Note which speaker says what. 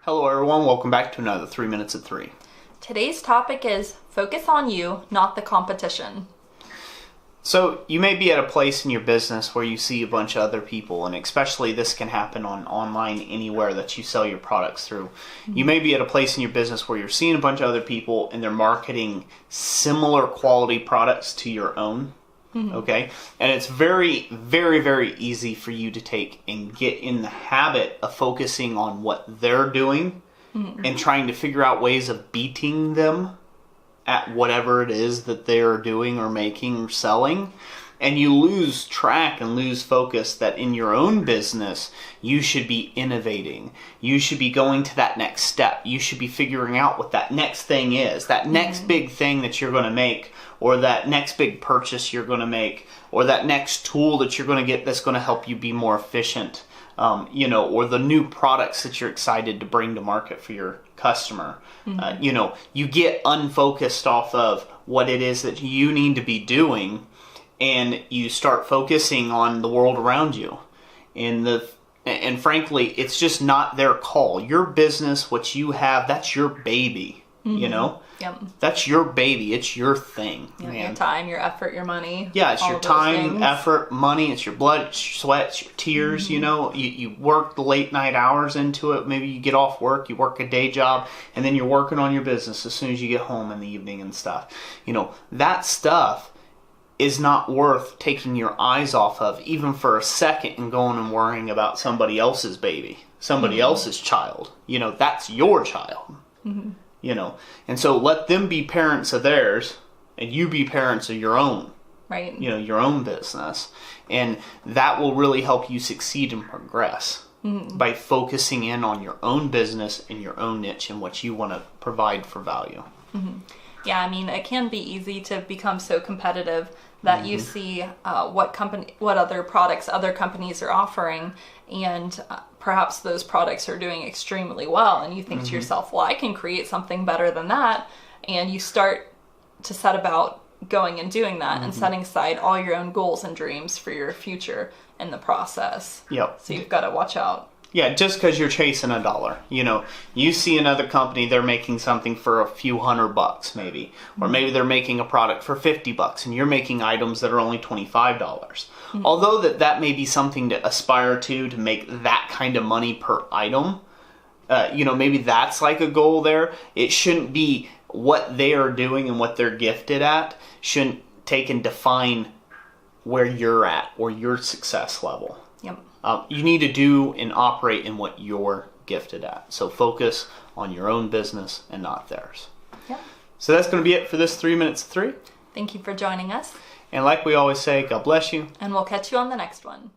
Speaker 1: Hello everyone, welcome back to another 3 Minutes at 3.
Speaker 2: Today's topic is focus on you, not the competition.
Speaker 1: So you may be at a place in your business where you see a bunch of other people, and especially this can happen online anywhere that you sell your products through. You may be at a place in your business where you're seeing a bunch of other people and they're marketing similar quality products to your own. Okay, and it's very, very, very easy for you to take and get in the habit of focusing on what they're doing and trying to figure out ways of beating them at whatever it is that they're doing or making or selling. And you lose track and lose focus that in your own business, you should be innovating. You should be going to that next step. You should be figuring out what that next thing is, that next big thing that you're going to make, or that next big purchase you're going to make, or that next tool that you're going to get that's going to help you be more efficient, or the new products that you're excited to bring to market for your customer. You get unfocused off of what it is that you need to be doing, and you start focusing on the world around you. And frankly, it's just not their call. Your business, what you have, that's your baby,
Speaker 2: Yep.
Speaker 1: That's your baby. It's your thing.
Speaker 2: Your time, your effort, your money.
Speaker 1: Yeah, it's your time, effort, money. It's your blood, it's your sweat, it's your tears. You work the late night hours into it. Maybe you get off work, you work a day job, and then you're working on your business as soon as you get home in the evening and stuff. That stuff is not worth taking your eyes off of even for a second and going and worrying about somebody else's baby, somebody else's child. That's your child. And so let them be parents of theirs and you be parents of your own.
Speaker 2: Right.
Speaker 1: Your own business. And that will really help you succeed and progress by focusing in on your own business and your own niche and what you want to provide for value.
Speaker 2: Yeah, it can be easy to become so competitive that you see what other products other companies are offering, and perhaps those products are doing extremely well, and you think to yourself, well, I can create something better than that, and you start to set about going and doing that and setting aside all your own goals and dreams for your future in the process.
Speaker 1: Yep.
Speaker 2: So you've got to watch out.
Speaker 1: Yeah, just because you're chasing a dollar. You see another company, they're making something for a few $100 maybe. Or maybe they're making a product for $50 and you're making items that are only $25. Although that may be something to aspire to make that kind of money per item. Maybe that's like a goal there. It shouldn't be what they are doing and what they're gifted at. Shouldn't take and define where you're at or your success level.
Speaker 2: Yep.
Speaker 1: You need to do and operate in what you're gifted at. So focus on your own business and not theirs.
Speaker 2: Yep.
Speaker 1: So that's going to be it for this 3 Minutes at 3.
Speaker 2: Thank you for joining us.
Speaker 1: And like we always say, God bless you.
Speaker 2: And we'll catch you on the next one.